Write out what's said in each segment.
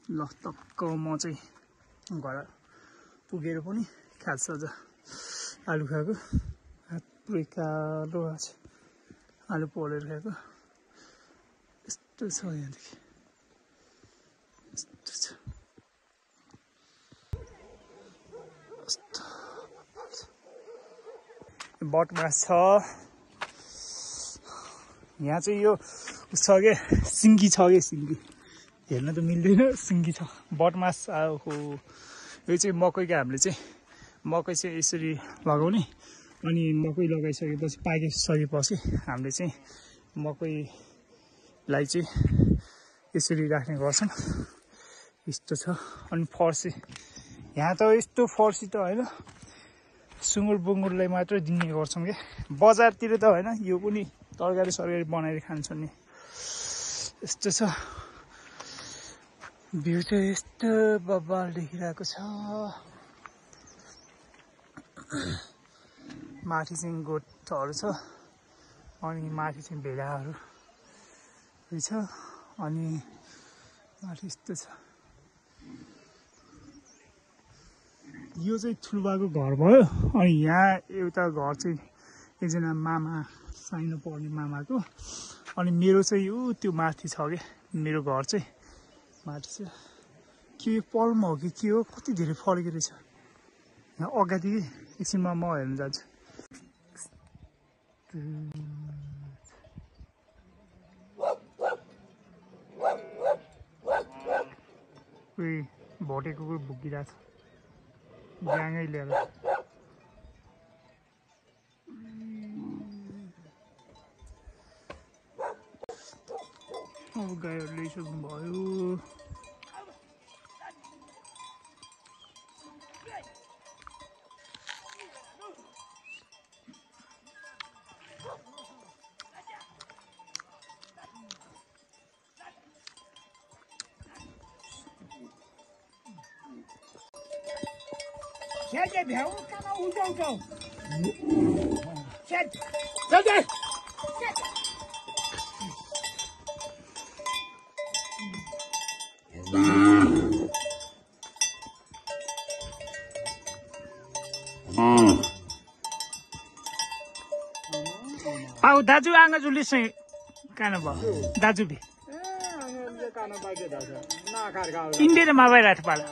ल टक्क म चाहिँ घर पुगेर पनि खास आज आलु खाएको हात पुरै कालो भएको छ आलु पोलेर खाएको यस्तो छ यहाँदेखि यस्तो छ बटमास छ यहाँ चाहिँ यो छ के सिङ्गी छ के सिङ्गी हेर्न त मिल्दैन सिङ्गी छ बटमास हो यो चाहिँ मकैको हामीले चाहिँ मकै चाहिँ यसरी लगाउने अनि मकै लगाइसकेपछि पाकिसकेपछि हामीले चाहिँ मकैलाई चाहिँ यसरी राख्ने गर्छौँ यस्तो छ अनि फर्सी यहाँ त यस्तो फर्सी त होइन सुँगुर बुङ्गुरलाई मात्र दिने गर्छौँ क्या बजारतिर त होइन यो पनि तरकारी सरकारी बनाएर खान्छन् नि यस्तो छ भ्यू चाहिँ यस्तो बब्बाल देखिरहेको छ माथि चाहिँ गोठहरू छ अनि माथि चाहिँ भेडाहरू छ अनि माथि यस्तो छ यो चाहिँ ठुलोबाको घर भयो अनि यहाँ एउटा घर चाहिँ एकजना मामा साइनो पर्ने मामाको अनि मेरो चाहिँ यो त्यो माथि छ क्या मेरो घर चाहिँ माथि छ के पल्म हो कि के हो कति धेरै फलेको रहेछ यहाँ अगाडि एकछिनमा म हेर्न जान्छु उही भोटे कुकुर भुकिरहेछ ग्याङै लिएर अब गाईहरू ल्याइसक्नु भयो पाउ दाजु आँगा जुलिस कान भयो दाजु भी इंडिया माबाई रात पाला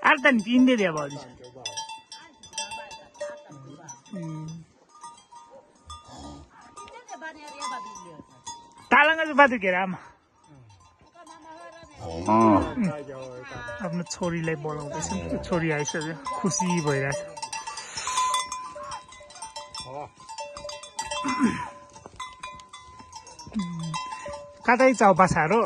अर्थ नि इंडिया दिया भाजी तालंगा जो बात के राम आफ्नो छोरीलाई बोलाउँदैछ छोरी आइसक्यो खुसी भइरहेछ कतै चौपासारो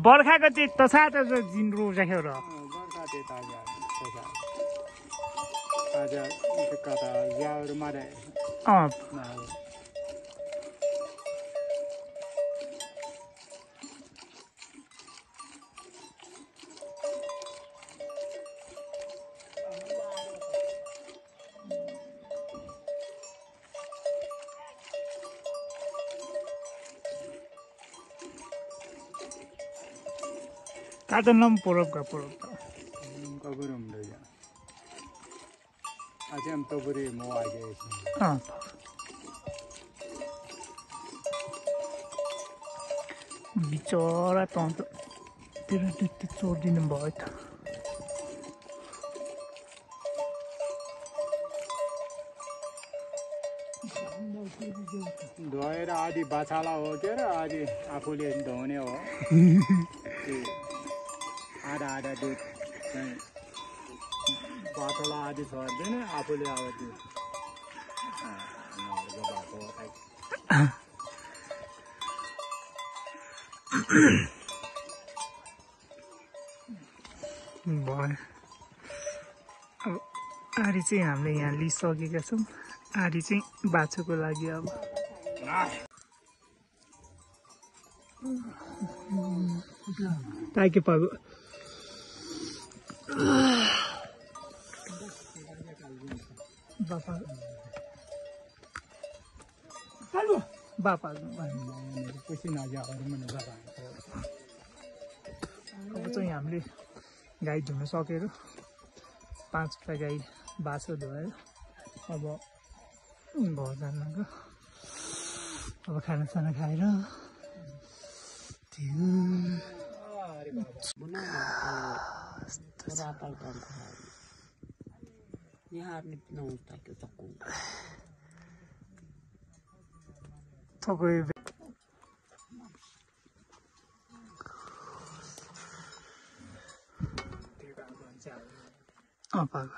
बर्खाको चाहिँ तसा त जिन्द्रो राख्यो र बर्खा त्यो ताजा ताजा कता याहरू मारे काटनम पोरपका कबुरम रहेछ अझै हम तबुरी म आगे बिचरा त तेरो त्यति चोरिदिनु भयो त धोएर आधी बाछाला हो के र आधी आफूले धुने हो आधा आधा दुध चाहिँ बाछाला आधी छोड्दैन आफूले अब त्यो भयो अब आरी चाहिँ हामीले यहाँ लिइसकेका छौँ आरी चाहिँ बाछोको लागि अब ताकि पागो बापा पैसा नजाहरू मैले बाबा अब चाहिँ हामीले गाई धुन सकेर 5वटा गाई बाछो धोएर अब घर जानको अब खानासाना खाएर तपाईँ पागो